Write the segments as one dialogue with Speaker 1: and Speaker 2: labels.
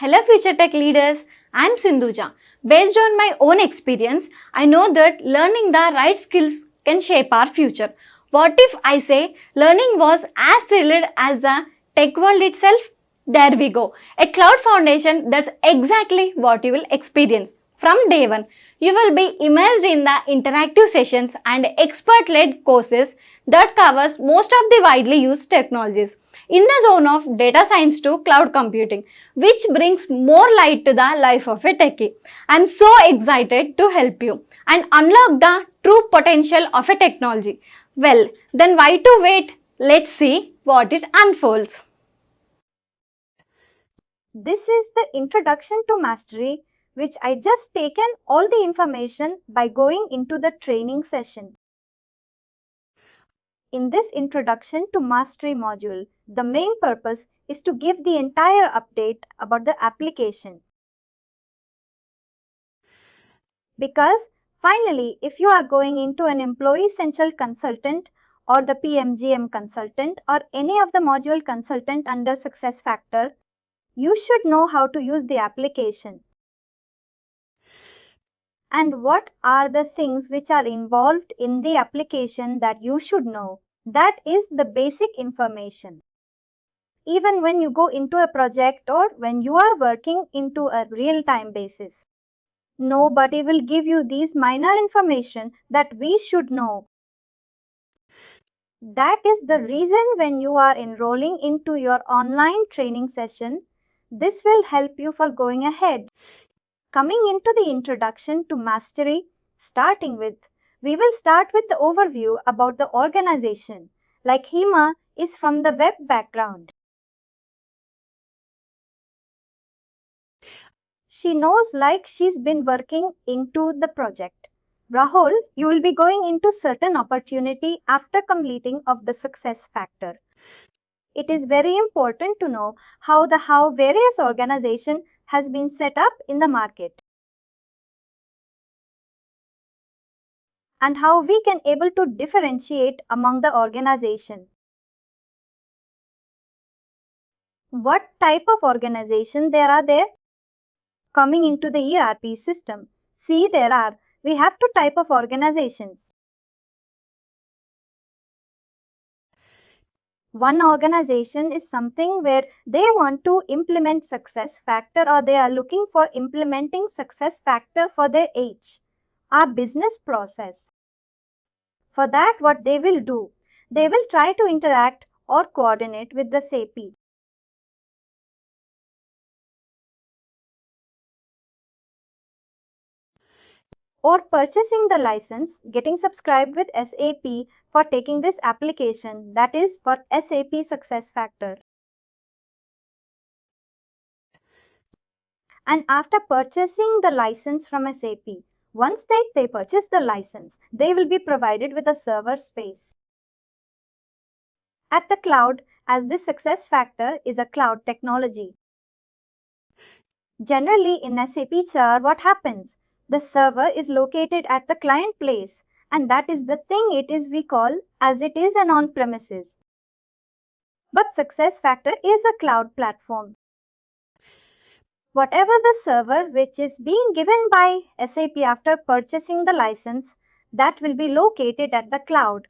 Speaker 1: Hello future tech leaders, I am Sindhuja. Based on my own experience, I know that learning the right skills can shape our future. What if I say learning was as thrilled as the tech world itself? There we go. A cloud foundation, that's exactly what you will experience. From day one, you will be immersed in the interactive sessions and expert-led courses that covers most of the widely used technologies in the zone of data science to cloud computing, which brings more light to the life of a techie. I'm so excited to help you and unlock the true potential of a technology. Well, then why to wait? Let's see what it unfolds.
Speaker 2: This is the introduction to mastery, which I just taken all the information by going into the training session. In this introduction to mastery module, the main purpose is to give the entire update about the application. Because finally, if you are going into an employee central consultant or the PMGM consultant or any of the module consultant under SuccessFactors, you should know how to use the application. And what are the things which are involved in the application that you should know? That is the basic information. Even when you go into a project or when you are working into a real-time basis, nobody will give you these minor information that we should know. That is the reason when you are enrolling into your online training session, this will help you for going ahead. Coming into the introduction to mastery, we will start with the overview about the organization. Like Hema is from the web background. She knows like she's been working into the project. Rahul, you will be going into certain opportunity after completing of the success factor. It is very important to know how various organization has been set up in the market and how we can able to differentiate among the organization. What type of organization there are there? Coming into the ERP system, we have two type of organizations. One organization is something where they want to implement success factor or they are looking for implementing success factor for their our business process. For that, what they will do, they will try to interact or coordinate with the SAP. Or purchasing the license, getting subscribed with SAP for taking this application, that is for SAP SuccessFactors. And after purchasing the license from SAP, once they purchase the license, they will be provided with a server space. At the cloud, as this SuccessFactors is a cloud technology. Generally in SAP CHAR, what happens? The server is located at the client place, and that is the thing we call as it is an on-premises. But SuccessFactors is a cloud platform. Whatever the server which is being given by SAP after purchasing the license, that will be located at the cloud.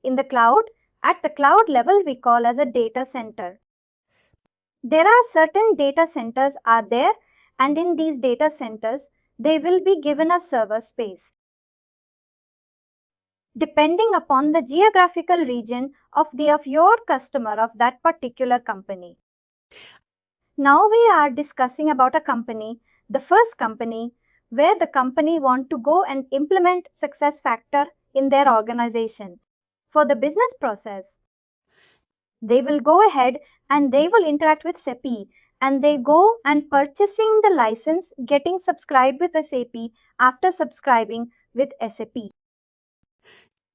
Speaker 2: In the cloud, at the cloud level we call as a data center. There are certain data centers are there, and in these data centers, they will be given a server space. Depending upon the geographical region of your customer of that particular company. Now we are discussing about a company, the first company, where the company want to go and implement SuccessFactors in their organization for the business process. They will go ahead and they will interact with SAP and they go and purchasing the license, getting subscribed with SAP after subscribing with SAP.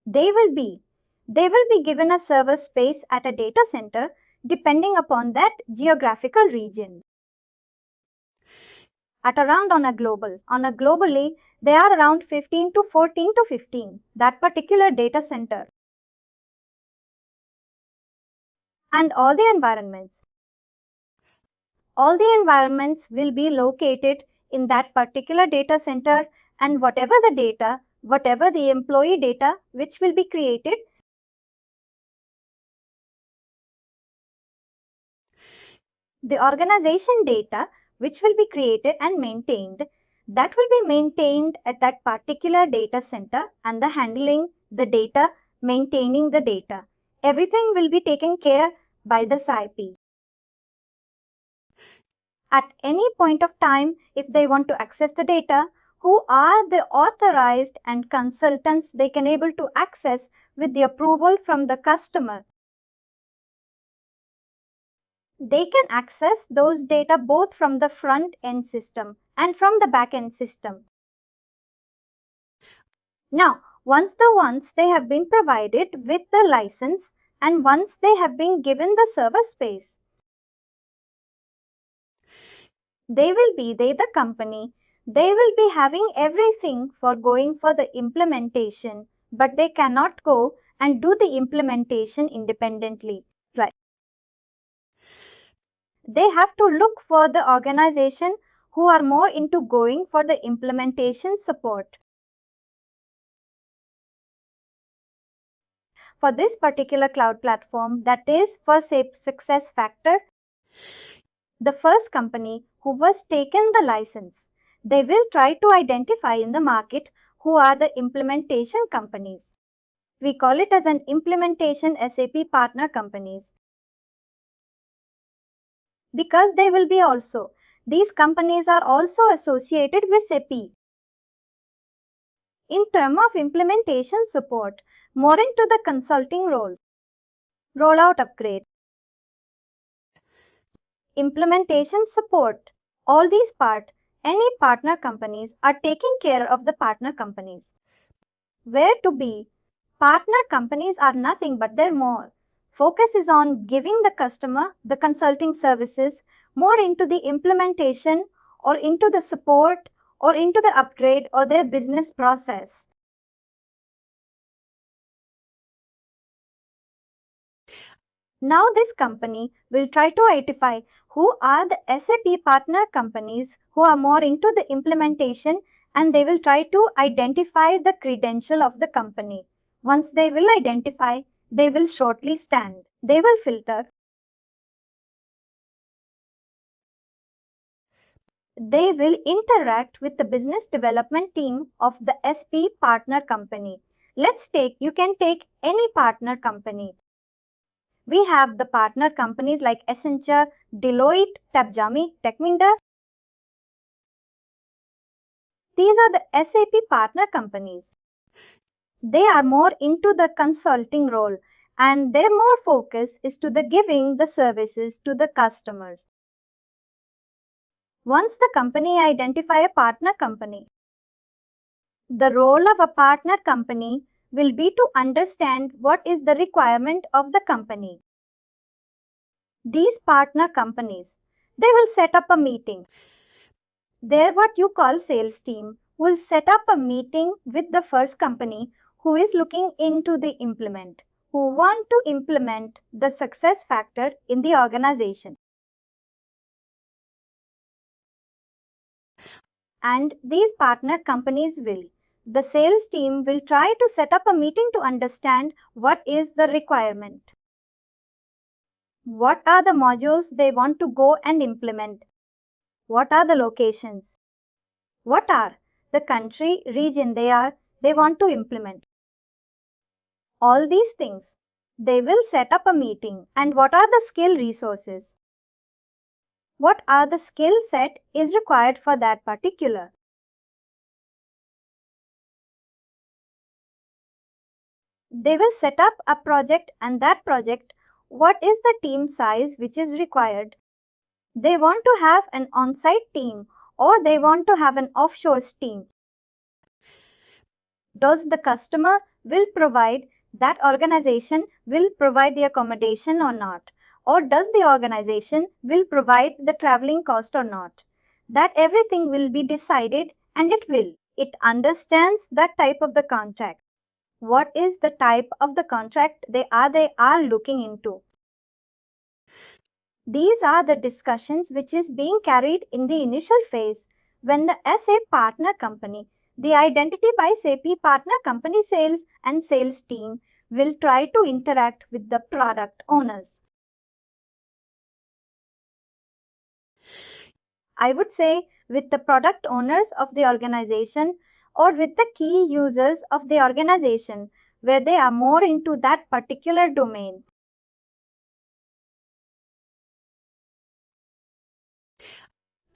Speaker 2: They will be given a server space at a data center depending upon that geographical region. At around globally, they are around 14 to 15, that particular data center. and all the environments. All the environments will be located in that particular data center, and whatever the data, whatever the employee data which will be created, the organization data which will be created and maintained, that will be maintained at that particular data center, and the handling the data, maintaining the data, everything will be taken care by the SIP. At any point of time, if they want to access the data, who are the authorized and consultants they can able to access with the approval from the customer. They can access those data both from the front end system and from the back end system. Now, once they have been provided with the license and once they have been given the server space, the company, they will be having everything for going for the implementation, but they cannot go and do the implementation independently, right? They have to look for the organization who are more into going for the implementation support. For this particular cloud platform, that is for SAP SuccessFactors, the first company who was taken the license, they will try to identify in the market who are the implementation companies. We call it as an implementation SAP partner companies. Because they will be also, these companies are also associated with SAP. In terms of implementation support, more into the consulting role, rollout upgrade, implementation support, all these any partner companies are taking care of the partner companies. Where to be? Partner companies are nothing but their more. Focus is on giving the customer the consulting services more into the implementation or into the support or into the upgrade or their business process. Now this company will try to identify who are the SAP partner companies who are more into the implementation, and they will try to identify the credential of the company. Once they will identify, they will shortly stand. They will filter. They will interact with the business development team of the SP partner company. You can take any partner company. We have the partner companies like Accenture, Deloitte, Capgemini, Techminder. These are the SAP partner companies. They are more into the consulting role, and their more focus is to the giving the services to the customers. Once the company identify a partner company, the role of a partner company will be to understand what is the requirement of the company. These partner companies, they will set up a meeting. Their what you call sales team will set up a meeting with the first company who is looking into the implement, who want to implement the success factor in the organization. And these partner companies the sales team will try to set up a meeting to understand what is the requirement. What are the modules they want to go and implement? What are the locations? What are the country, region they want to implement? All these things. They will set up a meeting. And what are the skill resources? What are the skill set is required for that particular? They will set up a project, and that project, what is the team size which is required? They want to have an on-site team or they want to have an offshore team. Does the customer will provide, that organization will provide the accommodation or not? Or does the organization will provide the traveling cost or not? That everything will be decided, and it understands that type of the contract. What is the type of the contract they are looking into? These are the discussions which is being carried in the initial phase when the SAP partner company, the identity by SAP partner company sales and sales team will try to interact with the product owners. I would say with the product owners of the organization or with the key users of the organization where they are more into that particular domain.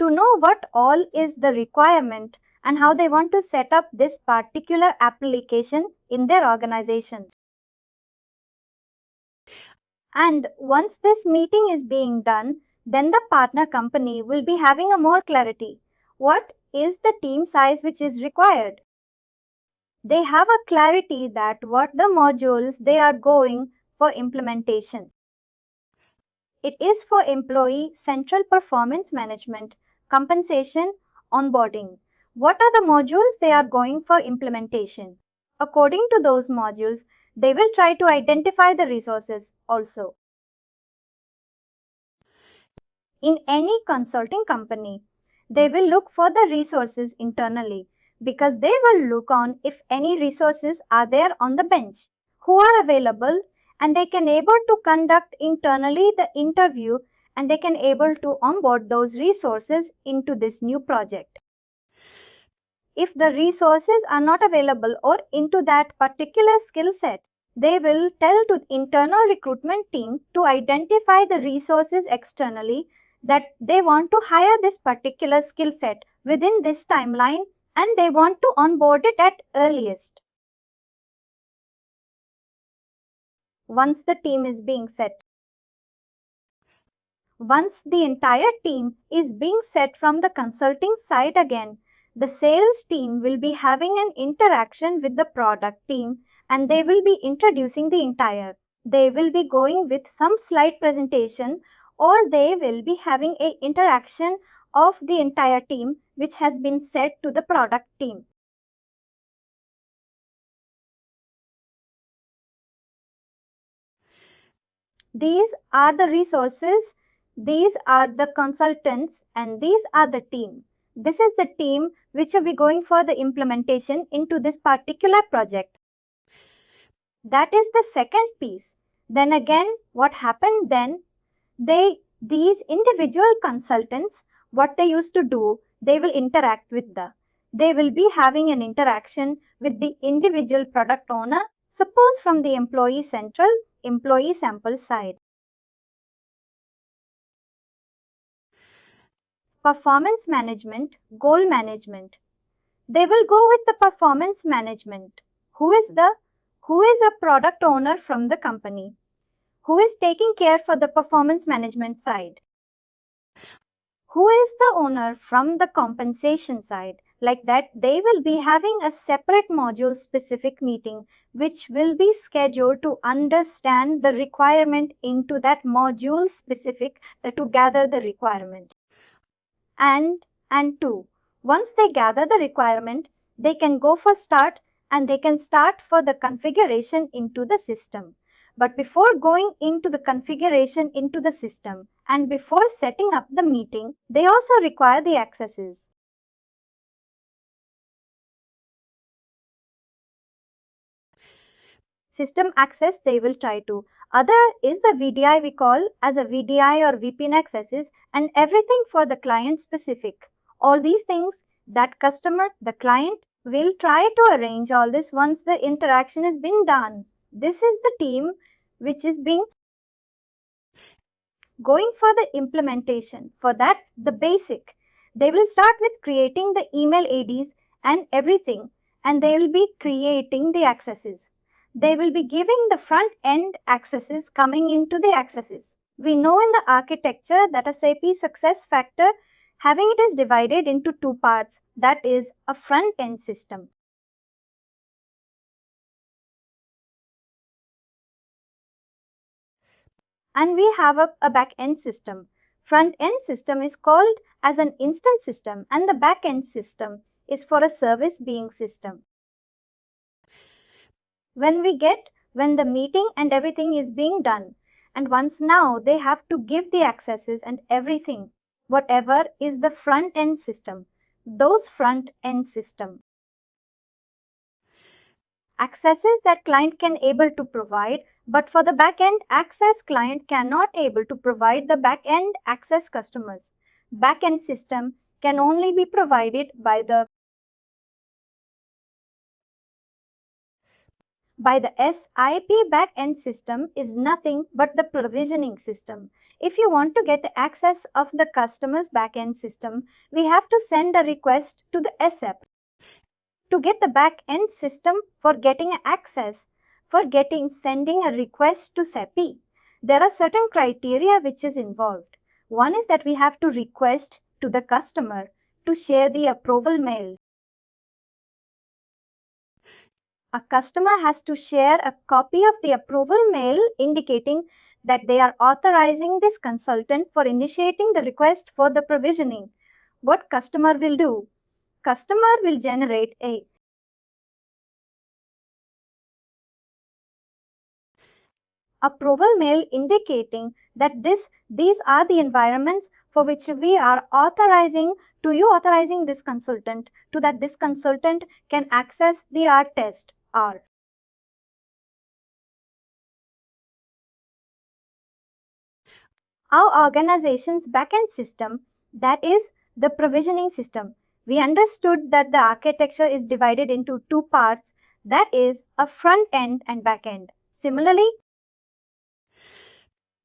Speaker 2: To know what all is the requirement and how they want to set up this particular application in their organization. And once this meeting is being done, then the partner company will be having a more clarity. What is the team size which is required? They have a clarity that what the modules they are going for implementation. It is for employee central performance management, compensation, onboarding. What are the modules they are going for implementation? According to those modules, they will try to identify the resources also. In any consulting company, they will look for the resources internally because they will look on if any resources are there on the bench who are available, and they can able to conduct internally the interview and they can able to onboard those resources into this new project. If the resources are not available or into that particular skill set, they will tell to the internal recruitment team to identify the resources externally that they want to hire this particular skill set within this timeline and they want to onboard it at earliest. Once the team is being set, once the entire team is being set from the consulting side again, the sales team will be having an interaction with the product team and they will be introducing the entire. They will be going with some slide presentation or they will be having a interaction of the entire team which has been set to the product team. These are the resources, these are the consultants, and these are the team. This is the team which will be going for the implementation into this particular project. That is the second piece. Then again, what happened then? These individual consultants, what they used to do, they will interact with they will be having an interaction with the individual product owner, suppose from the employee central, employee sample side. Performance management, goal management. They will go with the performance management. Who is a product owner from the company? Who is taking care for the performance management side? Who is the owner from the compensation side? Like that, they will be having a separate module specific meeting which will be scheduled to understand the requirement into that module specific to gather the requirement. And two, once they gather the requirement, they can go for start and they can start for the configuration into the system. But before going into the configuration into the system and before setting up the meeting, they also require the accesses. System access they will try to. Other is the VDI we call as a VDI or VPN accesses and everything for the client specific. All these things that customer, the client will try to arrange all this once the interaction has been done. This is the team which is being going for the implementation. For that, the basic. They will start with creating the email IDs and everything and they will be creating the accesses. They will be giving the front end accesses coming into the accesses. We know in the architecture that a SAP SuccessFactor having it is divided into two parts, that is a front end system. And we have a back end system. Front end system is called as an instance system and the back end system is for a service being system. When the meeting and everything is being done And once now they have to give the accesses and everything, whatever is the front end system, those front end system accesses that client can able to provide, but for the back end access client cannot able to provide the back end access customers. Back end system can only be provided by the SIP back-end system is nothing but the provisioning system. If you want to get the access of the customer's back-end system, we have to send a request to the SAP. To get the back-end system for getting access, sending a request to SAP, there are certain criteria which is involved. One is that we have to request to the customer to share the approval mail. A customer has to share a copy of the approval mail indicating that they are authorizing this consultant for initiating the request for the provisioning. What customer will do? Customer will generate a approval mail indicating that these are the environments for which we are authorizing this consultant to that this consultant can access the R test R. Our organization's backend system, that is the provisioning system. We understood that the architecture is divided into two parts, that is a front end and back end. Similarly,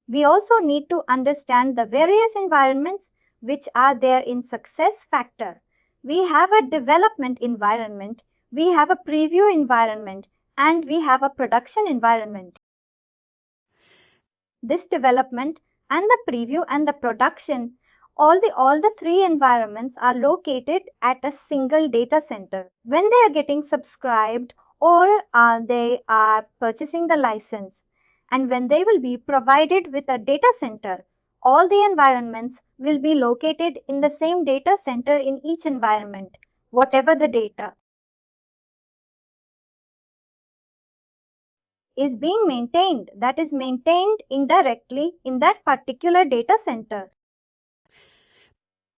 Speaker 2: we also need to understand the various environments which are there in SuccessFactors. We have a development environment, we have a preview environment, and we have a production environment. This development and the preview and the production, all the three environments are located at a single data center. When they are getting subscribed or they are purchasing the license, and when they will be provided with a data center, all the environments will be located in the same data center in each environment, whatever the data is being maintained, that is maintained indirectly in that particular data center.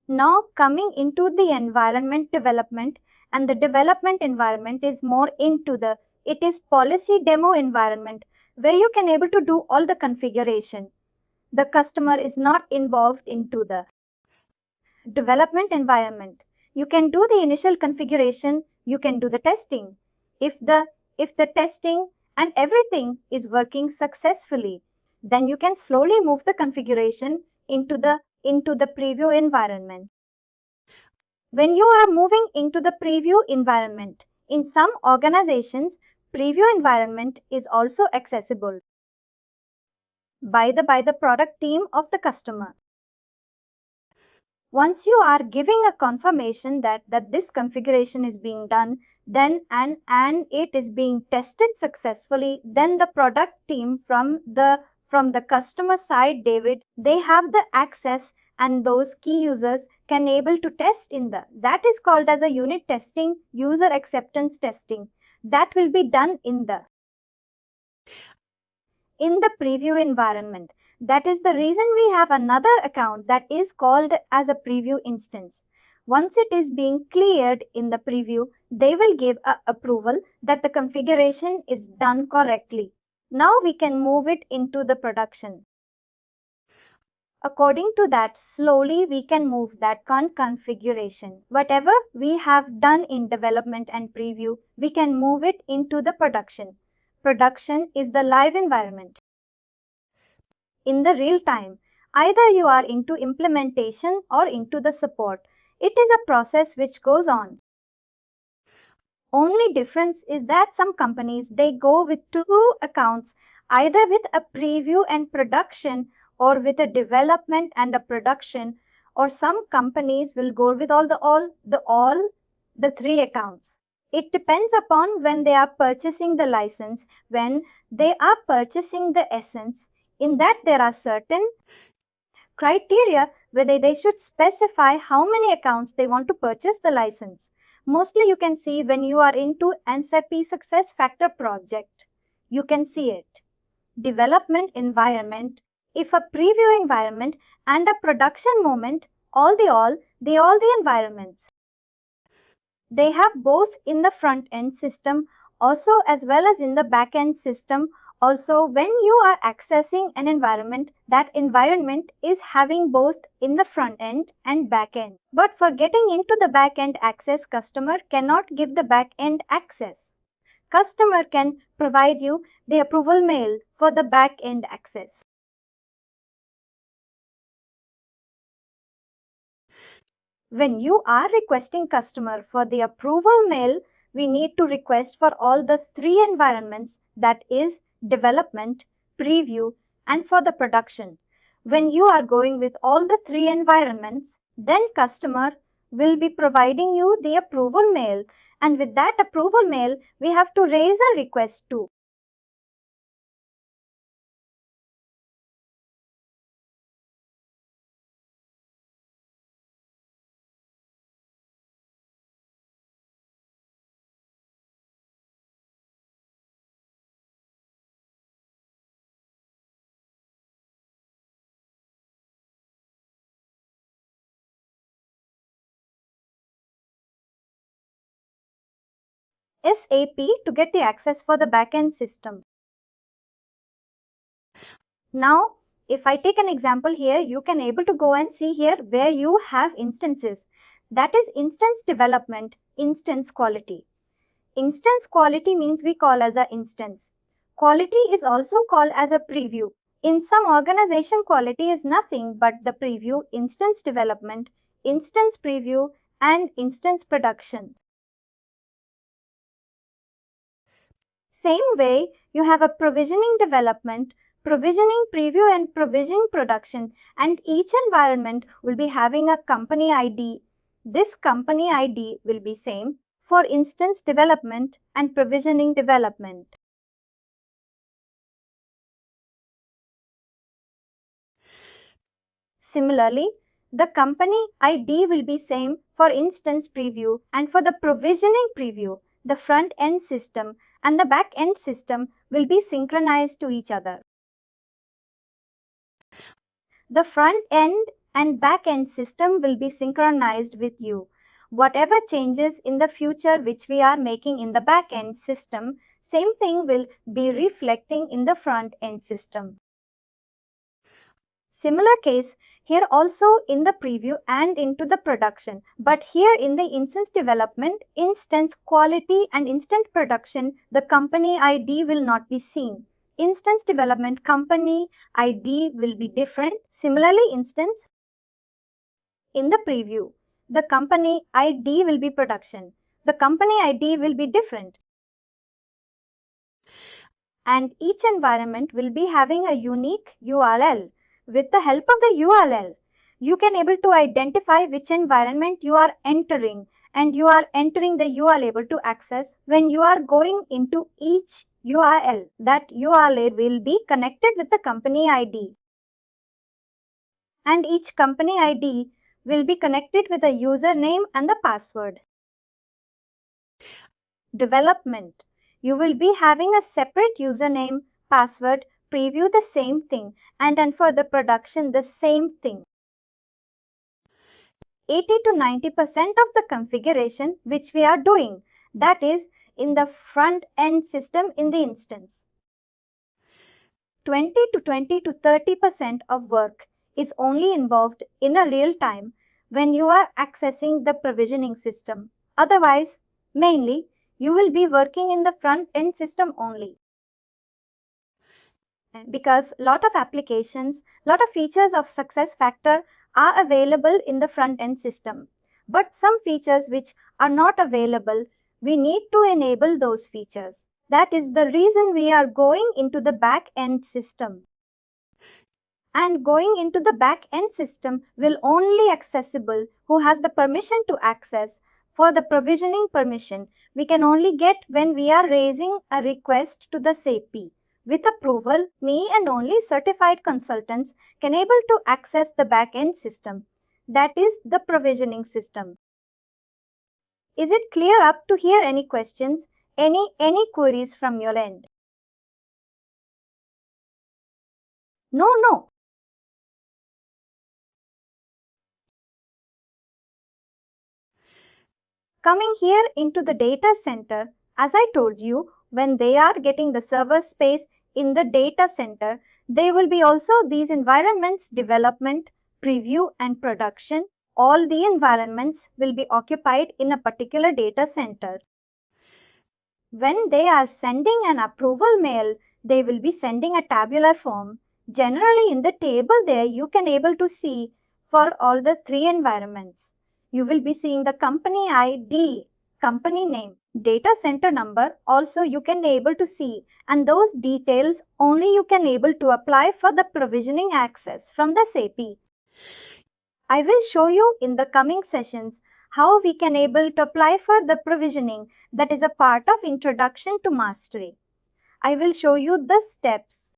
Speaker 2: Now coming into the environment development, and the development environment is more into it is policy demo environment where you can able to do all the configuration. The customer is not involved into the development environment. You can do the initial configuration, you can do the testing. If the testing and everything is working successfully, then you can slowly move the configuration into the preview environment. When you are moving into the preview environment, in some organizations, preview environment is also accessible by the product team of the customer. Once you are giving a confirmation that this configuration is being done, then and it is being tested successfully, then the product team from the customer side, David, they have the access, and those key users can able to test in that is called as a unit testing, user acceptance testing. That will be done in the preview environment. That is the reason we have another account that is called as a preview instance. Once it is being cleared in the preview, they will give a approval that the configuration is done correctly. Now we can move it into the production. According to that, slowly we can move that configuration. Whatever we have done in development and preview, we can move it into the production. Production is the live environment. In the real time, either you are into implementation or into the support. It is a process which goes on. Only difference is that some companies, they go with two accounts, either with a preview and production or with a development and a production, or some companies will go with all the three accounts. It depends upon when they are purchasing the license, when they are purchasing the essence. In that there are certain criteria whether they should specify how many accounts they want to purchase the license. Mostly you can see when you are into SAP SuccessFactors project, you can see it. Development environment if a preview environment and a production moment, all the environments. They have both in the front-end system also as well as in the back-end system. Also, when you are accessing an environment, that environment is having both in the front-end and back-end. But for getting into the back-end access, customer cannot give the back-end access. Customer can provide you the approval mail for the back-end access. When you are requesting customer for the approval mail, we need to request for all the three environments, that is development, preview, and for the production. When you are going with all the three environments, then customer will be providing you the approval mail, and with that approval mail, we have to raise a request too. SAP to get the access for the backend system. Now, if I take an example here, you can able to go and see here where you have instances. That is instance development, instance quality. Instance quality means we call as a instance. Quality is also called as a preview. In some organization, quality is nothing but the preview, instance development, instance preview, and instance production. Same way, you have a provisioning development, provisioning preview, and provisioning production, and each environment will be having a company ID. This company ID will be same for instance development and provisioning development. Similarly, the company ID will be same for instance preview and for the provisioning preview. The front end system and the back end system will be synchronized to each other. The front end and back end system will be synchronized with you. Whatever changes in the future which we are making in the back end system, same thing will be reflecting in the front end system. Similar case here also in the preview and into the production. But here in the instance development, instance quality and instant production, the company ID will not be seen. Instance development company ID will be different. Similarly, instance in the preview, the company ID will be production. The company ID will be different. And each environment will be having a unique URL. With the help of the URL, you can able to identify which environment you are entering, and you are entering the URL able to access when you are going into each URL. That URL will be connected with the company ID. And each company ID will be connected with a username and the password. Development. You will be having a separate username, password, preview the same thing, and for the production the same thing. 80 to 90% of the configuration which we are doing, that is in the front end system in the instance. 20 to 30% of work is only involved in a real time when you are accessing the provisioning system. Otherwise, mainly you will be working in the front end system only. Because lot of applications, lot of features of SuccessFactors are available in the front end system. But some features which are not available, we need to enable those features. That is the reason we are going into the back end system. And going into the back end system will only accessible who has the permission to access. For the provisioning permission, we can only get when we are raising a request to the SAP. With approval, me and only certified consultants can able to access the back-end system. That is the provisioning system. Is it clear up to here? Any questions? Any queries from your end? No. Coming here into the data center, as I told you, when they are getting the server space in the data center, there will be also these environments: development, preview, and production. All the environments will be occupied in a particular data center. When they are sending an approval mail, they will be sending a tabular form. Generally, in the table there, you can able to see for all the three environments. You will be seeing the company ID, company name, data center number also you can able to see, and those details only you can able to apply for the provisioning access from the SAP. I will show you in the coming sessions how we can able to apply for the provisioning that is a part of Introduction to Mastery. I will show you the steps.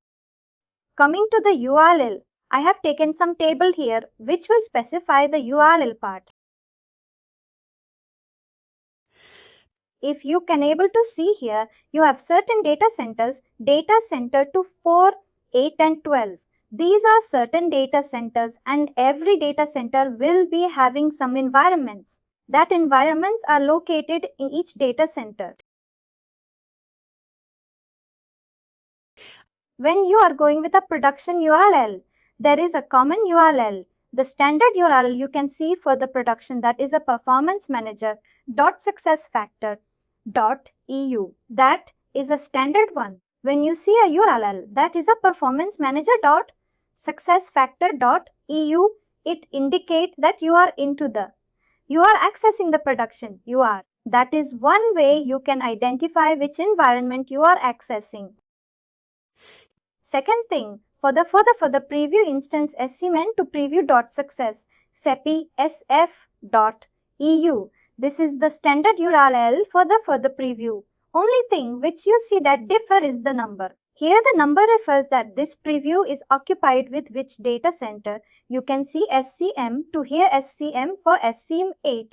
Speaker 2: Coming to the URL, I have taken some table here which will specify the URL part. If you can able to see here, you have certain data centers, data center to 4, 8 and 12. These are certain data centers, and every data center will be having some environments. That environments are located in each data center. When you are going with a production URL, there is a common URL. The standard URL you can see for the production, that is a performance manager .successfactor.eu. That is a standard one. When you see a URL that is a performance manager .successfactor.eu, it indicates that you are accessing the production URL. That is one way you can identify which environment you are accessing. Second thing, for the preview instance scmen to preview.success SAP sf.eu. This is the standard URL for the preview. Only thing which you see that differ is the number. Here the number refers that this preview is occupied with which data center. You can see SCM to here SCM for SCM8.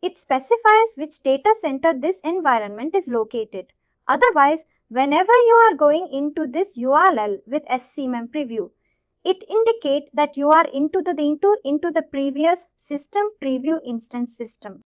Speaker 2: It specifies which data center this environment is located. Otherwise, whenever you are going into this URL with SCM preview, it indicates that you are into the previous system preview instance system.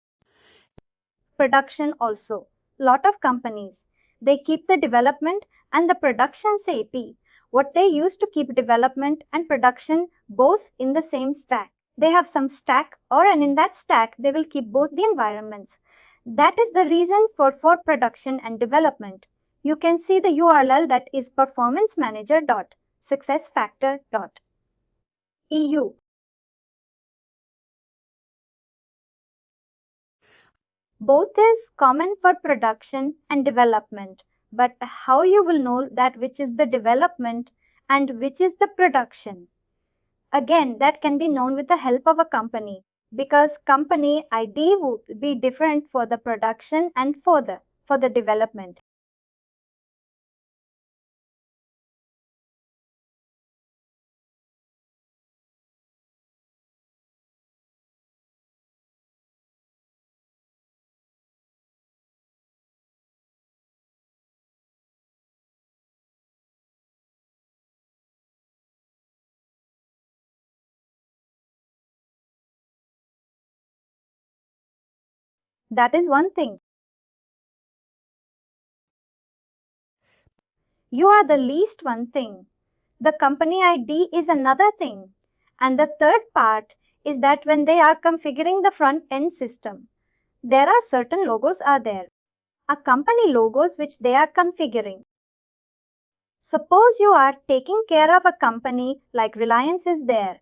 Speaker 2: Production also. Lot of companies, they keep the development and the production SAP. What they use to keep development and production both in the same stack. They have some stack, and in that stack they will keep both the environments. That is the reason for production and development. You can see the URL that is performancemanager.successfactor.eu. Both is common for production and development, but how you will know that which is the development and which is the production? Again, that can be known with the help of a company, because company ID would be different for the production and for the development. That is one thing. You are the least one thing. The company ID is another thing. And the third part is that when they are configuring the front end system, there are certain logos are there. A company logos which they are configuring. Suppose you are taking care of a company like Reliance is there.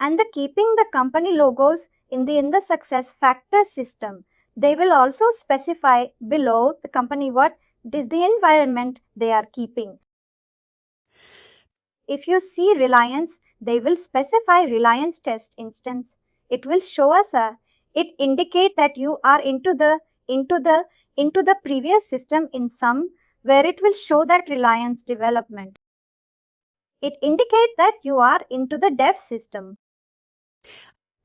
Speaker 2: And keeping the company logos in the SuccessFactors system, they will also specify below the company what is the environment they are keeping. If you see Reliance, they will specify Reliance test instance. It will show us it indicate that you are into the previous system in some, where it will show that Reliance development. It indicates that you are into the dev system.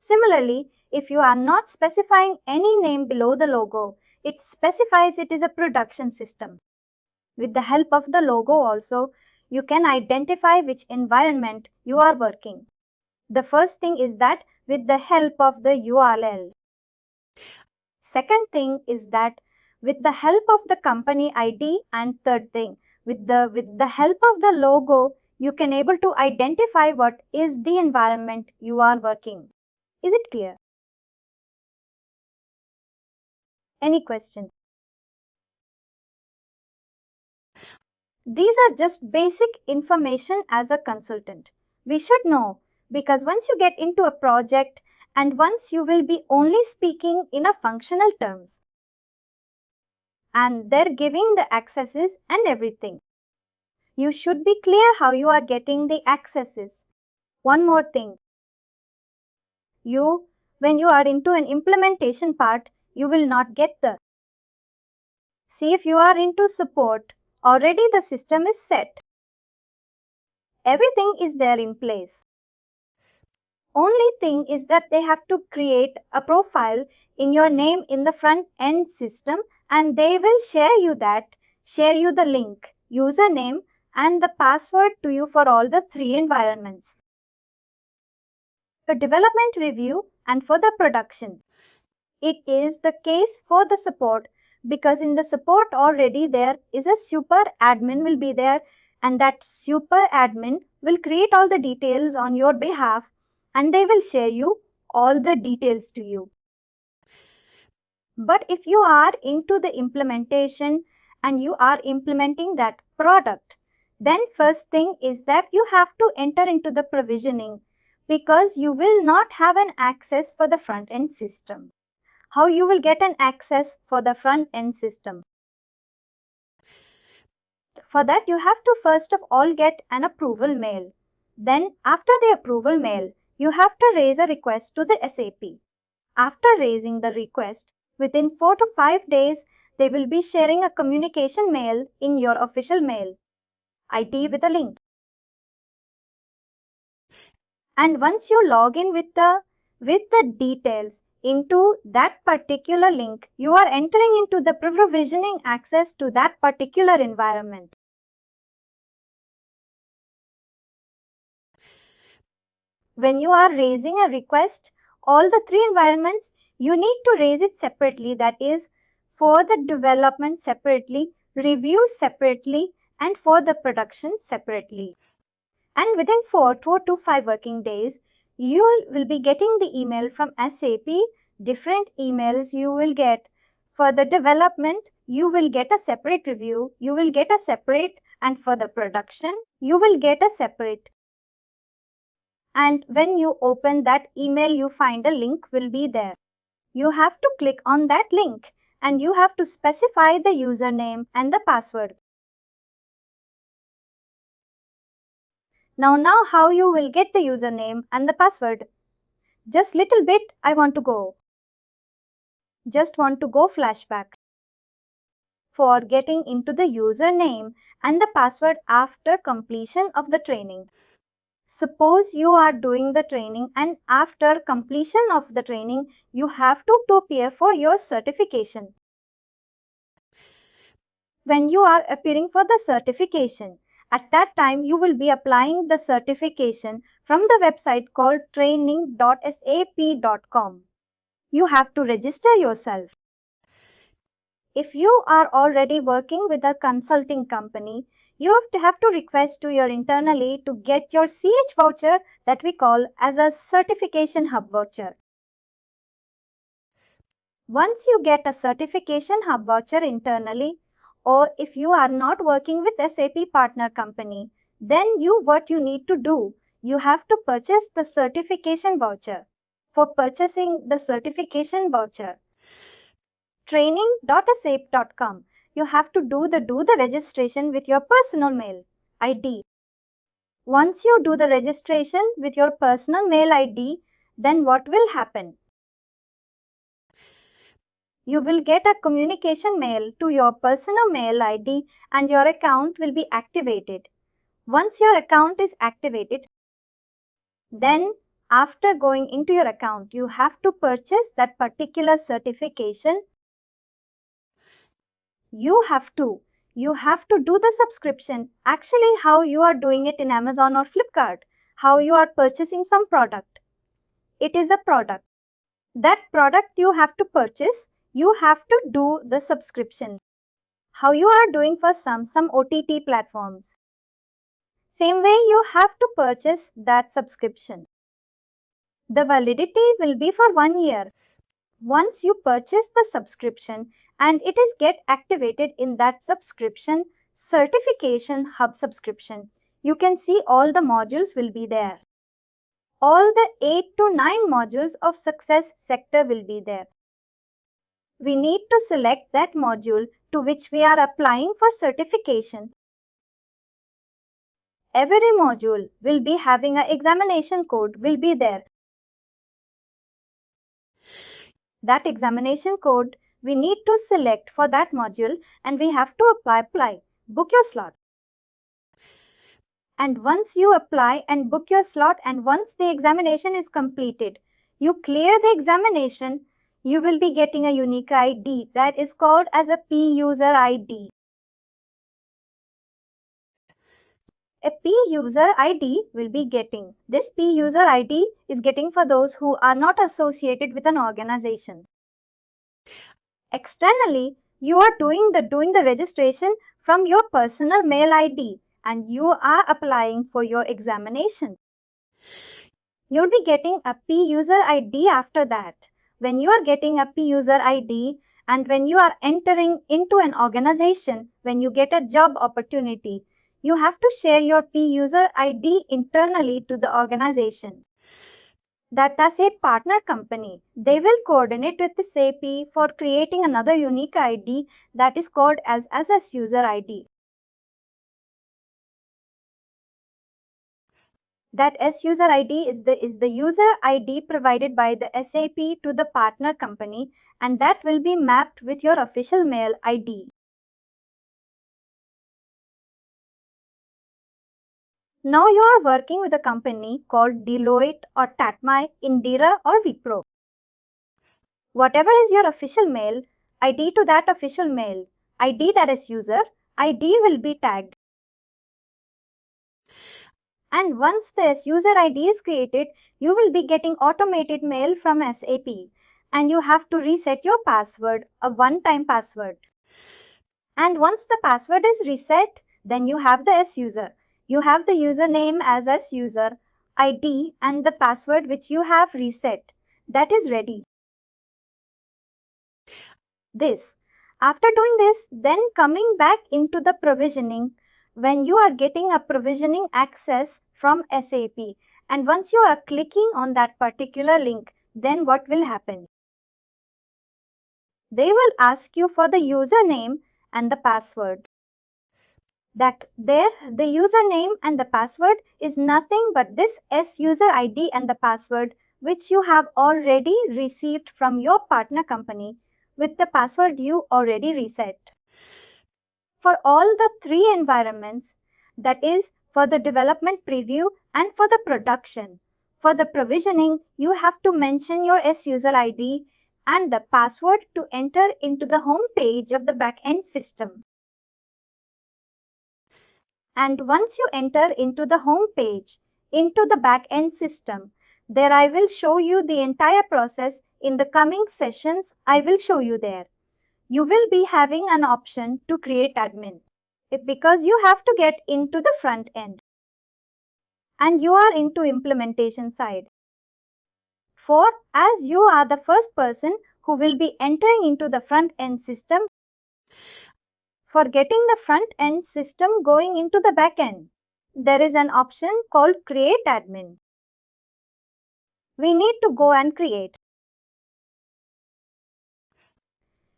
Speaker 2: Similarly, if you are not specifying any name below the logo, it specifies it is a production system. With the help of the logo also, you can identify which environment you are working. The first thing is that with the help of the URL. Second thing is that with the help of the company ID, and third thing, with the help of the logo, you can able to identify what is the environment you are working. Is it clear? Any question? These are just basic information as a consultant. We should know, because once you get into a project and once you will be only speaking in a functional terms and they're giving the accesses and everything. You should be clear how you are getting the accesses. One more thing. When you are into an implementation part, you will not get the. See, if you are into support, already the system is set. Everything is there in place. Only thing is that they have to create a profile in your name in the front end system, and they will share you the link, username and the password to you for all the 3 environments. The development review and for the production. It is the case for the support, because in the support already there is a super admin will be there, and that super admin will create all the details on your behalf and they will share you all the details to you. But if you are into the implementation and you are implementing that product, then first thing is that you have to enter into the provisioning, because you will not have an access for the front end system. How you will get an access for the front end system? For that, you have to first of all get an approval mail. Then after the approval mail, you have to raise a request to the SAP. After raising the request, within 4 to 5 days, they will be sharing a communication mail in your official mail ID with a link. And once you log in with the details into that particular link, you are entering into the provisioning access to that particular environment. When you are raising a request, all the 3 environments, you need to raise it separately. That is, for the development separately, review separately, and for the production separately. And within 4 to 5 working days, you will be getting the email from SAP. Different emails you will get. For the development, you will get a separate review, you will get a separate, and for the production, you will get a separate. And when you open that email, you find a link will be there. You have to click on that link and you have to specify the username and the password. Now how you will get the username and the password? Just little bit I want to go. Just want to go flashback. For getting into the username and the password after completion of the training. Suppose you are doing the training and after completion of the training, you have to appear for your certification. When you are appearing for the certification, at that time you will be applying the certification from the website called training.sap.com. You have to register yourself. If you are already working with a consulting company, you have to request to your internally to get your CH voucher that we call as a certification hub voucher. Once you get a certification hub voucher internally, or if you are not working with SAP partner company, then what you need to do, you have to purchase the certification voucher. For purchasing the certification voucher, training.sap.com, you have to do the registration with your personal mail ID. Once you do the registration with your personal mail ID, then what will happen? You will get a communication mail to your personal mail ID and your account will be activated. Once your account is activated, then After going into your account, you have to purchase that particular certification. You have to do the subscription. Actually, how you are doing it in Amazon or Flipkart, how you are purchasing some product. It is a product. That product you have to purchase, you have to do the subscription. How you are doing for some OTT platforms. Same way you have to purchase that subscription. The validity will be for 1 year. Once you purchase the subscription and it is get activated in that subscription, certification hub subscription, you can see all the modules will be there. All the 8 to 9 modules of success sector will be there. We need to select that module to which we are applying for certification. Every module will be having an examination code will be there. That examination code we need to select for that module and we have to apply, book your slot. And once you apply and book your slot and once the examination is completed, you clear the examination, you will be getting a unique ID that is called as a P-User ID. A P-User ID will be getting. This P-User ID is getting for those who are not associated with an organization. Externally, you are doing the registration from your personal mail ID and you are applying for your examination. You'll be getting a P-User ID after that. When you are getting a P-User ID and when you are entering into an organization, when you get a job opportunity, you have to share your P-User ID internally to the organization. That as a partner company, they will coordinate with the SAP for creating another unique ID that is called as User ID. That User ID is the user ID provided by the SAP to the partner company and that will be mapped with your official mail ID. Now you are working with a company called Deloitte or Tatmai, Indira or Wipro. Whatever is your official mail, ID to that official mail, ID that is user, ID will be tagged. And once this user ID is created, you will be getting automated mail from SAP and you have to reset your password, a one-time password. And once the password is reset, then you have the S-user. You have the username as S-user, ID and the password which you have reset. That is ready. After doing this, then coming back into the provisioning, when you are getting a provisioning access from SAP and once you are clicking on that particular link, then what will happen? They will ask you for the username and the password. That there, the username and the password is nothing but this S-user ID and the password which you have already received from your partner company with the password you already reset. For all the 3 environments, that is for the development preview and for the production. For the provisioning, you have to mention your S-user ID and the password to enter into the home page of the backend system. And once you enter into the home page, into the backend system, there I will show you the entire process. In the coming sessions, I will show you there. You will be having an option to create admin. Because you have to get into the front end. And you are into implementation side. For as you are the first person who will be entering into the front end system, for getting the front end system going into the back end, there is an option called Create Admin. We need to go and create.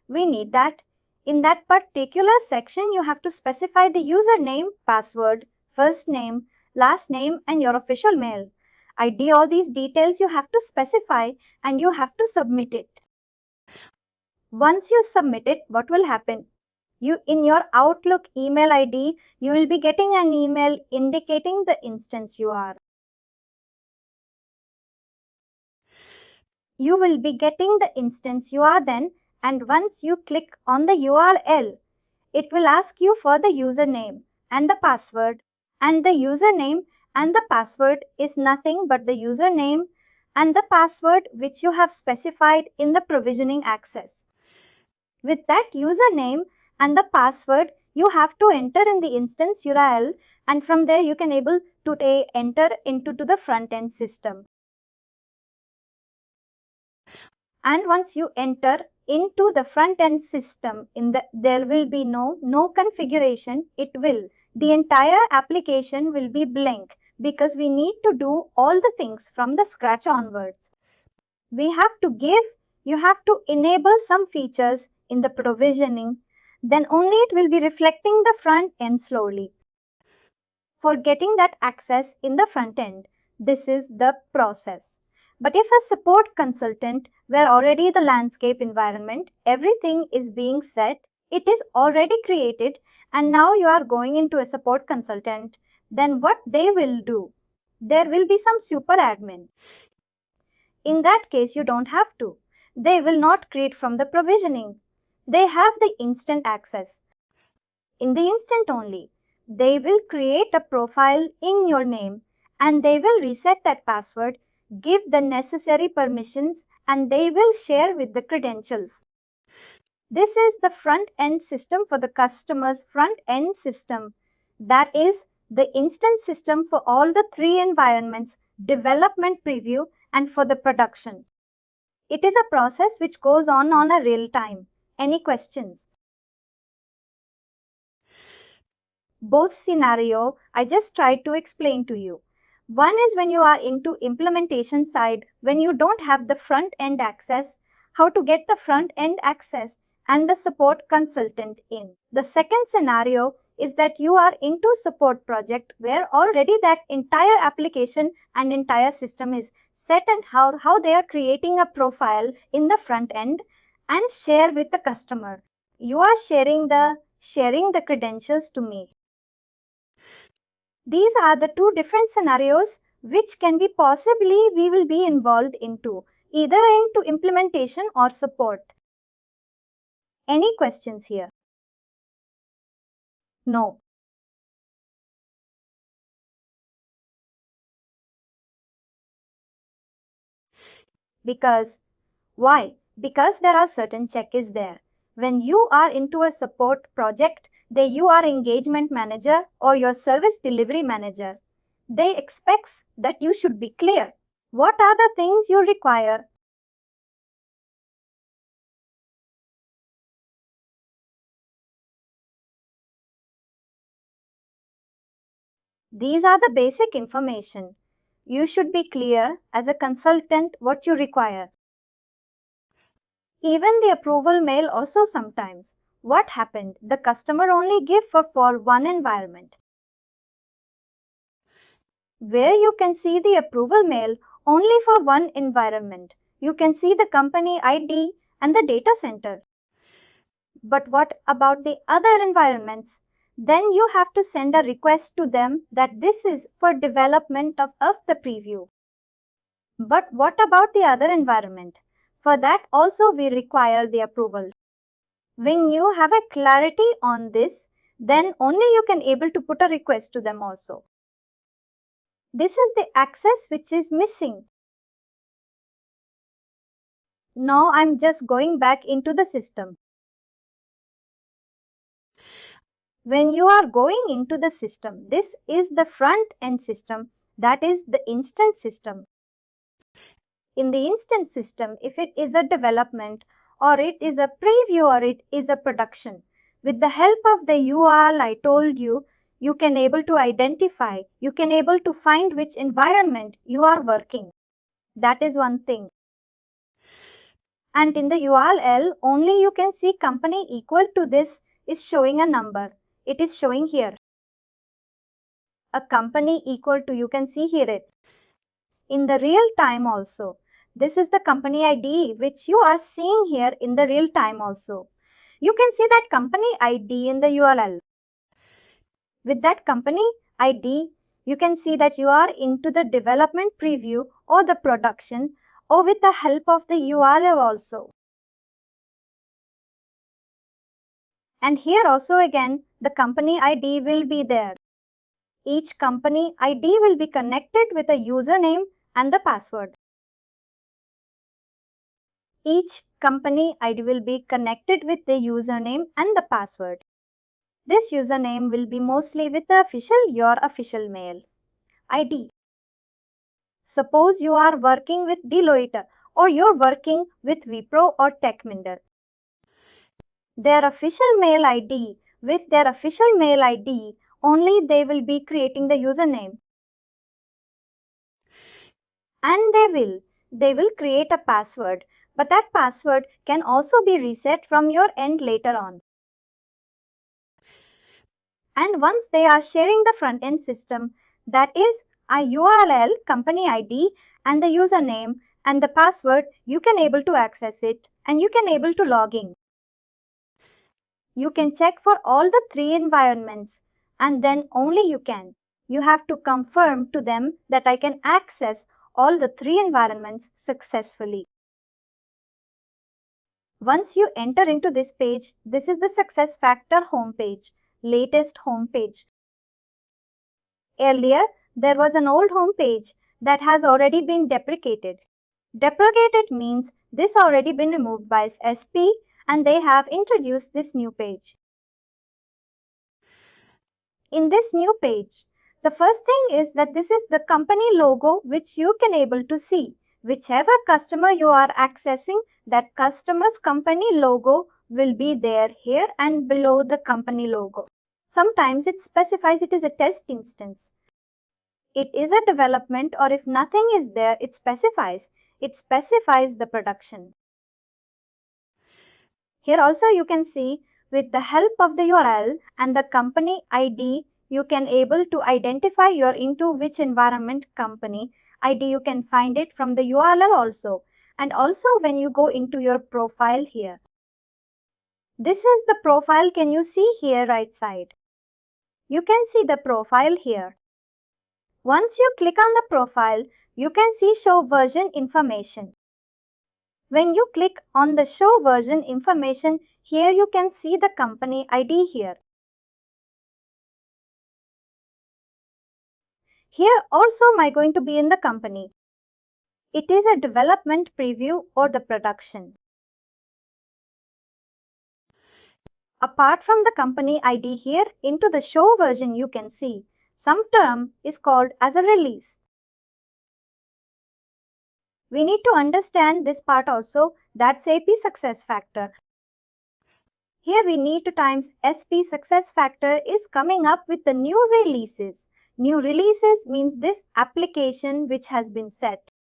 Speaker 2: We need that. In that particular section, you have to specify the username, password, first name, last name and your official mail. ID, all these details you have to specify and you have to submit it. Once you submit it, what will happen? In your Outlook email ID, you will be getting an email indicating the instance you are. You will be getting the instance you are then, and once you click on the URL, it will ask you for the username and the password, and the username and the password is nothing but the username and the password which you have specified in the provisioning access. With that username and the password, you have to enter in the instance URL, and from there you can able to enter into the front end system. And once you enter into the front end system, there will be no configuration. The entire application will be blank because we need to do all the things from the scratch onwards. You have to enable some features in the provisioning, then only it will be reflecting the front end slowly. For getting that access in the front end, this is the process. But if a support consultant where already the landscape environment, everything is being set, it is already created, and now you are going into a support consultant, then what they will do? There will be some super admin. In that case, you don't have to. They will not create from the provisioning. They have the instant access. In the instant only, they will create a profile in your name and they will reset that password, give the necessary permissions, and they will share with the credentials. This is the front end system for the customer's front end system. That is the instance system for all the three environments, development, preview, and for the production. It is a process which goes on a real time. Any questions? Both scenario I just tried to explain to you. One is when you are into implementation side, when you don't have the front end access, how to get the front end access and the support consultant in. The second scenario is that you are into support project where already that entire application and entire system is set, and how they are creating a profile in the front end and share with the customer. You are sharing the credentials to me. These are the two different scenarios which can be possibly we will be involved into, either into implementation or support. Any questions here? No. Why? Because there are certain check is there. When you are into a support project, you are engagement manager or your service delivery manager. They expect that you should be clear. What are the things you require? These are the basic information. You should be clear as a consultant what you require. Even the approval mail also sometimes. What happened? The customer only give for one environment. Where you can see the approval mail only for one environment. You can see the company ID and the data center. But what about the other environments? Then you have to send a request to them that this is for development of the preview. But what about the other environment? For that also we require the approval. When you have a clarity on this, then only you can able to put a request to them also. This is the access which is missing. Now I'm just going back into the system. When you are going into the system, this is the front end system, that is the instant system. In the instant system, if it is a development or it is a preview or it is a production, with the help of the URL I told you, you can able to identify, you can able to find which environment you are working. That is one thing. And in the URL, only you can see company equal to this is showing a number. It is showing here. A company equal to, you can see here it. In the real time also. This is the company ID which you are seeing here in the real time also. You can see that company ID in the URL. With that company ID, you can see that you are into the development preview or the production, or with the help of the URL also. And here also again, the company ID will be there. Each company ID will be connected with a username and the password. Each company ID will be connected with the username and the password. This username will be mostly with your official mail ID. Suppose you are working with Deloitte or you're working with Wipro or TechMinder. Their official mail ID, with their official mail ID, only they will be creating the username. And they will create a password, but that password can also be reset from your end later on. And once they are sharing the front end system, that is a URL, company ID and the username and the password, you can able to access it and you can able to log in. You can check for all the 3 environments and then only you can. You have to confirm to them that I can access all the 3 environments successfully. Once you enter into this page, this is the SuccessFactor homepage, latest homepage. Earlier, there was an old homepage that has already been deprecated. Deprecated means this already been removed by SP and they have introduced this new page. In this new page, the first thing is that this is the company logo which you can able to see. Whichever customer you are accessing, that customer's company logo will be there here and below the company logo. Sometimes it specifies it is a test instance. It is a development, or if nothing is there, it specifies the production. Here also you can see with the help of the URL and the company ID, you can able to identify your into which environment company ID. You can find it from the URL also. And also when you go into your profile here. This is the profile. Can you see here right side? You can see the profile here. Once you click on the profile, you can see show version information. When you click on the show version information, here you can see the company ID here. Here also am I going to be in the company. It is a development preview or the production. Apart from the company ID here, into the show version you can see some term is called as a release. We need to understand this part also, that's SAP SuccessFactor. Here we need to times SP SuccessFactor is coming up with the new releases. New releases means this application which has been set.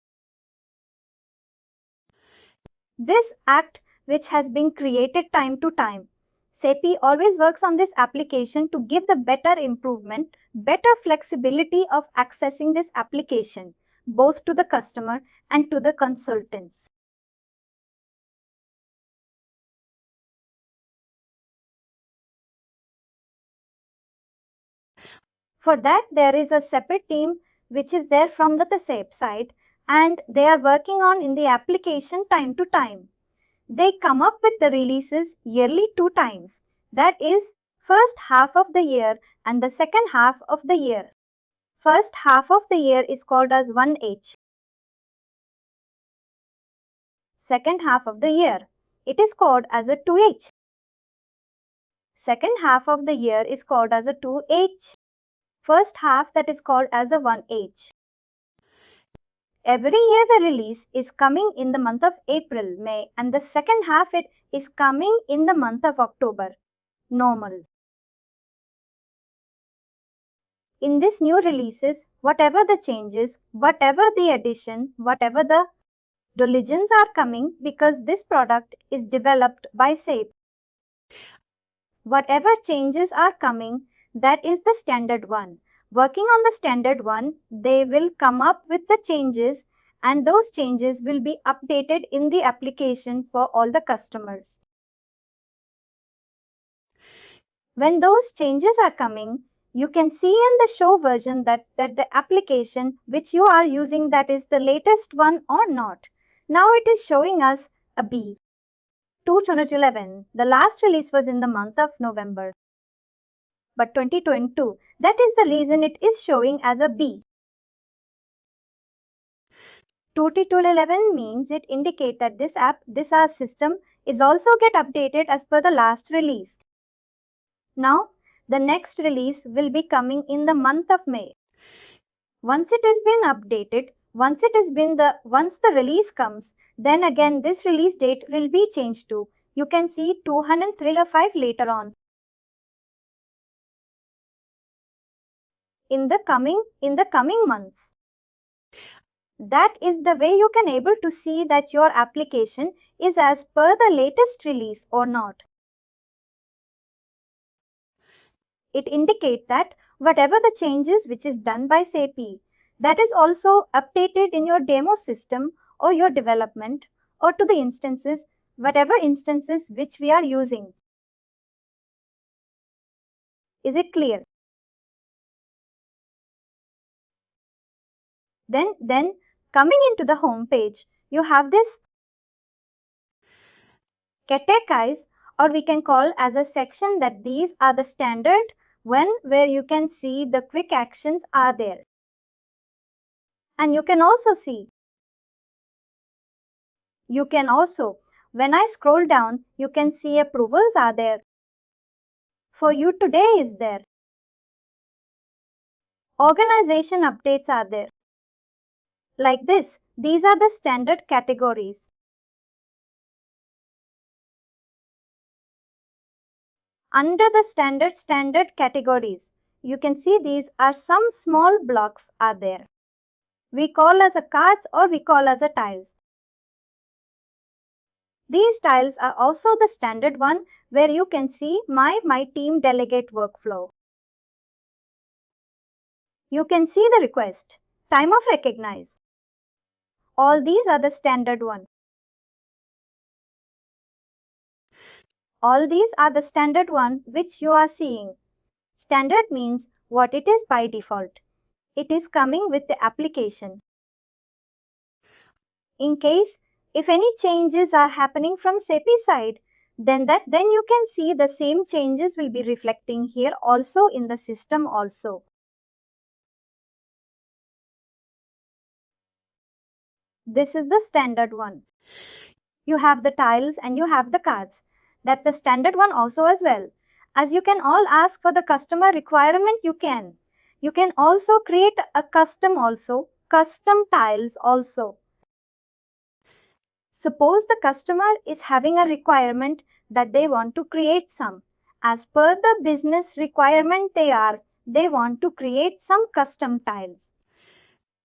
Speaker 2: This act which has been created time to time. SAP always works on this application to give the better improvement, better flexibility of accessing this application, both to the customer and to the consultants. For that, there is a separate team which is there from the SAP side and they are working on in the application time to time. They come up with the releases yearly 2 times. That is first half of the year and the second half of the year. First half of the year is called as 1H. Second half of the year, it is called as a 2H. Second half of the year is called as a 2H. First half that is called as a 1H. Every year the release is coming in the month of April, May and the second half it is coming in the month of October. Normal. In this new releases, whatever the changes, whatever the addition, whatever the diligence are coming because this product is developed by SAP. Whatever changes are coming, that is the standard one. Working on the standard one, they will come up with the changes and those changes will be updated in the application for all the customers. When those changes are coming, you can see in the show version that the application which you are using, that is the latest one or not. Now it is showing us a B. 2011, the last release was in the month of November. But 2022, that is the reason it is showing as a B. 2011 means it indicates that this app, this our system is also get updated as per the last release. Now, the next release will be coming in the month of May. Once it has been updated, once the release comes, then again this release date will be changed to, you can see 205 later on. In the coming months. That is the way you can able to see that your application is as per the latest release or not. It indicates that whatever the changes which is done by SAP, that is also updated in your demo system or your development or to the instances, whatever instances which we are using. Is it clear? Then coming into the home page, you have this categories, or we can call as a section that these are the standard one where you can see the quick actions are there. And you can also see, when I scroll down, you can see approvals are there. For you today is there. Organization updates are there. Like this, these are the standard categories. Under the standard categories, you can see these are some small blocks are there. We call as a cards or we call as a tiles. These tiles are also the standard one where you can see my team delegate workflow. You can see the request, time of recognize. All these are the standard one. All these are the standard one which you are seeing. Standard means what it is by default. It is coming with the application. In case if any changes are happening from SAP side, then you can see the same changes will be reflecting here also in the system also. This is the standard one. You have the tiles and you have the cards. That's the standard one also as well. As you can all ask for the customer requirement, you can. You can also create a custom tiles also. Suppose the customer is having a requirement that they want to create some. As per the business requirement they want to create some custom tiles.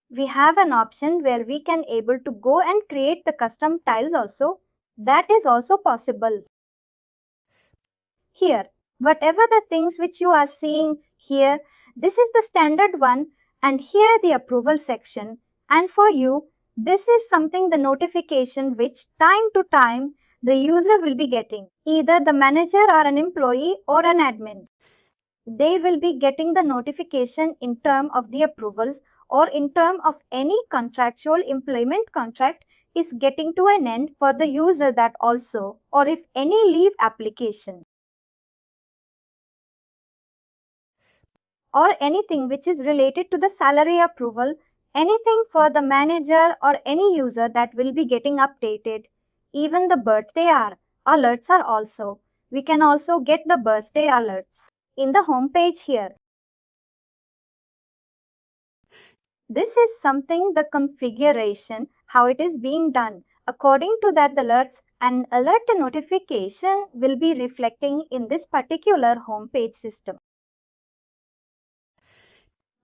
Speaker 2: We have an option where we can able to go and create the custom tiles also. That is also possible. Here, whatever the things which you are seeing here, this is the standard one and here the approval section. And for you, this is something the notification which time to time the user will be getting. Either the manager or an employee or an admin. They will be getting the notification in term of the approvals or in term of any contractual employment contract is getting to an end for the user that also, or if any leave application or anything which is related to the salary approval, anything for the manager or any user that will be getting updated. Even the birthday alerts are also. We can also get the birthday alerts in the home page here. This is something the configuration, how it is being done. According to that, the alerts and alert notification will be reflecting in this particular home page system.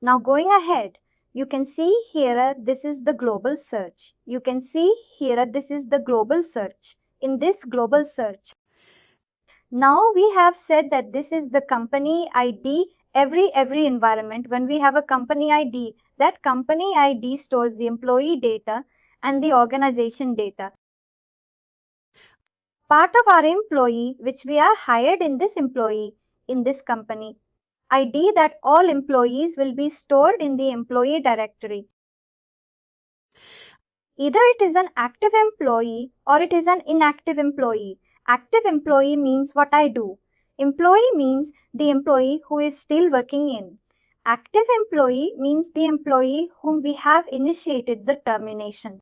Speaker 2: Now going ahead, you can see here this is the global search. You can see here this is the global search. In this global search, now we have said that this is the company ID. Every environment, when we have a company ID, that company ID stores the employee data and the organization data. Part of our employee which we are hired in this employee in this company ID, that all employees will be stored in the employee directory. Either it is an active employee or it is an inactive employee. Active employee means what I do. Employee means the employee who is still working in. Active employee means the employee whom we have initiated the termination.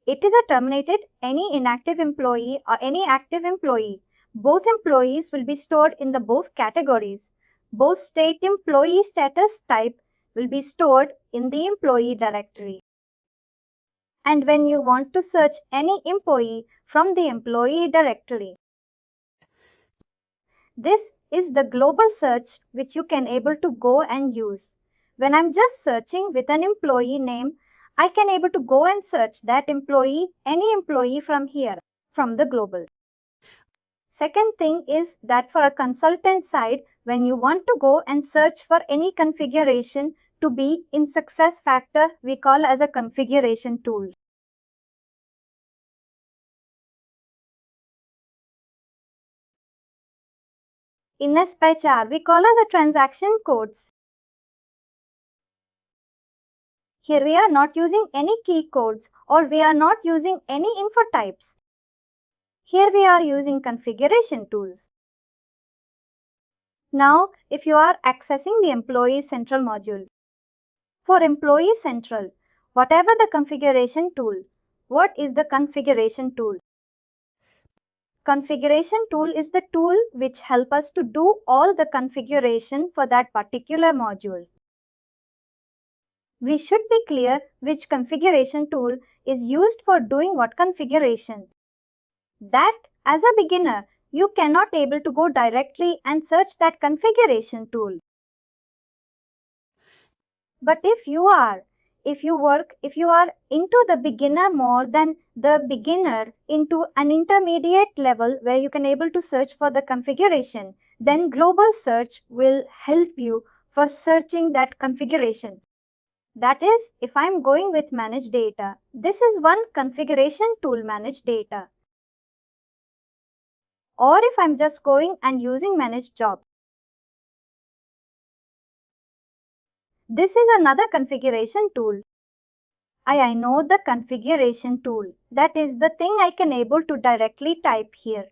Speaker 2: It is a terminated, any inactive employee or any active employee. Both employees will be stored in the both categories. Both state employee status type will be stored in the employee directory. And when you want to search any employee from the employee directory, this is the global search which you can able to go and use. When I'm just searching with an employee name, I can able to go and search that employee, any employee from here, from the global. Second thing is that for a consultant side, when you want to go and search for any configuration to be in SuccessFactor, we call as a configuration tool. In SPHR, we call as a transaction codes. Here we are not using any key codes or we are not using any info types. Here we are using configuration tools. Now, if you are accessing the Employee Central module, for Employee Central, whatever the configuration tool, what is the configuration tool? Configuration tool is the tool which helps us to do all the configuration for that particular module. We should be clear which configuration tool is used for doing what configuration. That as a beginner, you cannot able to go directly and search that configuration tool. But if you are into the beginner more than the beginner into an intermediate level where you can able to search for the configuration, then global search will help you for searching that configuration. That is, if I'm going with manage data, this is one configuration tool, manage data. Or if I'm just going and using manage job, this is another configuration tool. I know the configuration tool. That is the thing I can able to directly type here.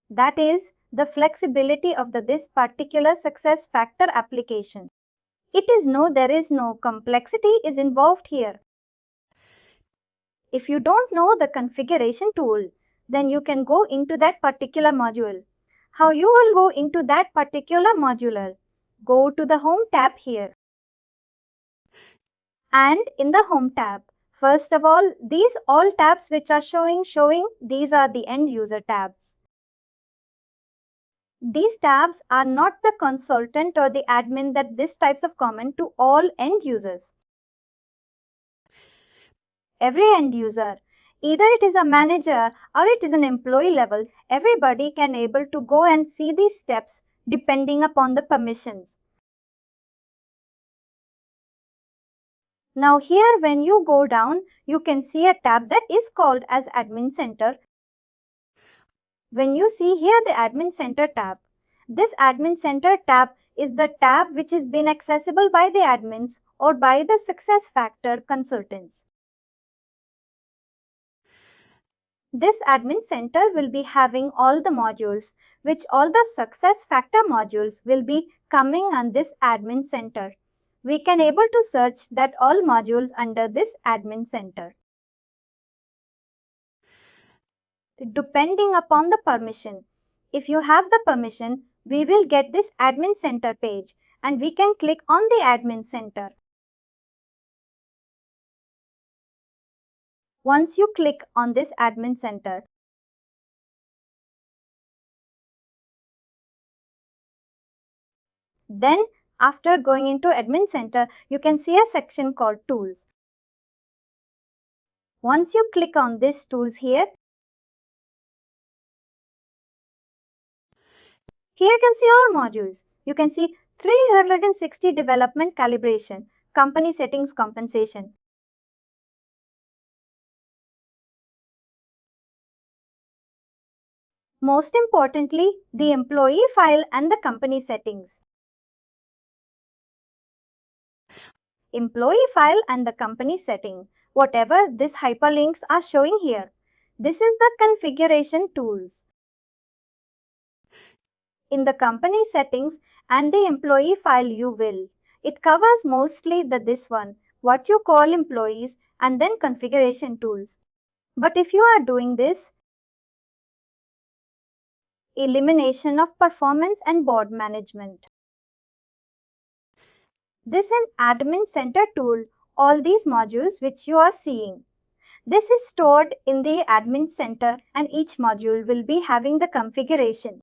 Speaker 2: That is the flexibility of this particular SuccessFactor application. There is no complexity is involved here. If you don't know the configuration tool, then you can go into that particular module. How you will go into that particular module? Go to the Home tab here. And in the Home tab, first of all, these all tabs which are showing, these are the end user tabs. These tabs are not the consultant or the admin that this types of comment to all end users. Every end user, either it is a manager or it is an employee level, everybody can able to go and see these steps depending upon the permissions. Now here when you go down, you can see a tab that is called as Admin Center. When you see here the Admin Center tab, this Admin Center tab is the tab which is been accessible by the admins or by the SuccessFactor consultants. This Admin Center will be having all the modules, which all the SuccessFactor modules will be coming on this Admin Center. We can able to search that all modules under this Admin Center. Depending upon the permission, if you have the permission, we will get this Admin Center page and we can click on the Admin Center. Once you click on this Admin Center, then after going into Admin Center, you can see a section called Tools. Once you click on this Tools here you can see all modules. You can see 360 development calibration, company settings compensation. Most importantly, the employee file and the company settings. Employee file and the company setting. whatever these hyperlinks are showing here. This is the configuration tools. In the company settings and the employee file it covers mostly this one, what you call employees and then configuration tools. But if you are doing this, elimination of performance and board management. This is admin center tool, all these modules which you are seeing. This is stored in the admin center and each module will be having the configuration.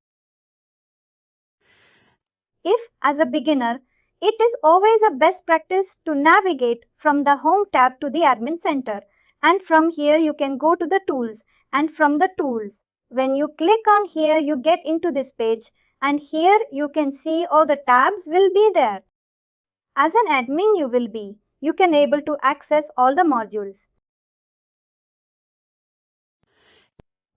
Speaker 2: If, as a beginner, it is always a best practice to navigate from the Home tab to the Admin Center, and from here you can go to the Tools, and from the Tools, when you click on here you get into this page, and here you can see all the tabs will be there. As an admin you can able to access all the modules.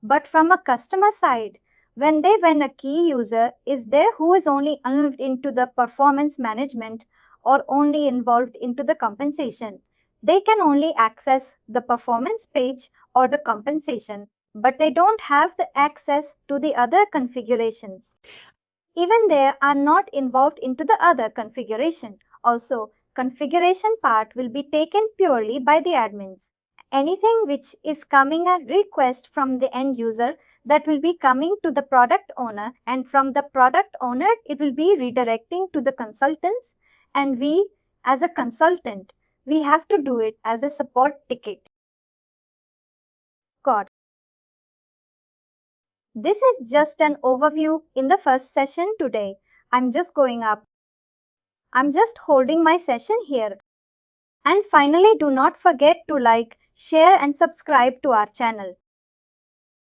Speaker 2: But from a customer side, when a key user is there who is only involved into the performance management or only involved into the compensation, they can only access the performance page or the compensation, but they don't have the access to the other configurations. Even they are not involved into the other configuration. Also, configuration part will be taken purely by the admins. Anything which is coming a request from the end user, that will be coming to the product owner, and from the product owner it will be redirecting to the consultants, and we as a consultant we have to do it as a support ticket. Got. This is just an overview in the first session today. I'm just going up. I'm just holding my session here. And finally, do not forget to like, share and subscribe to our channel.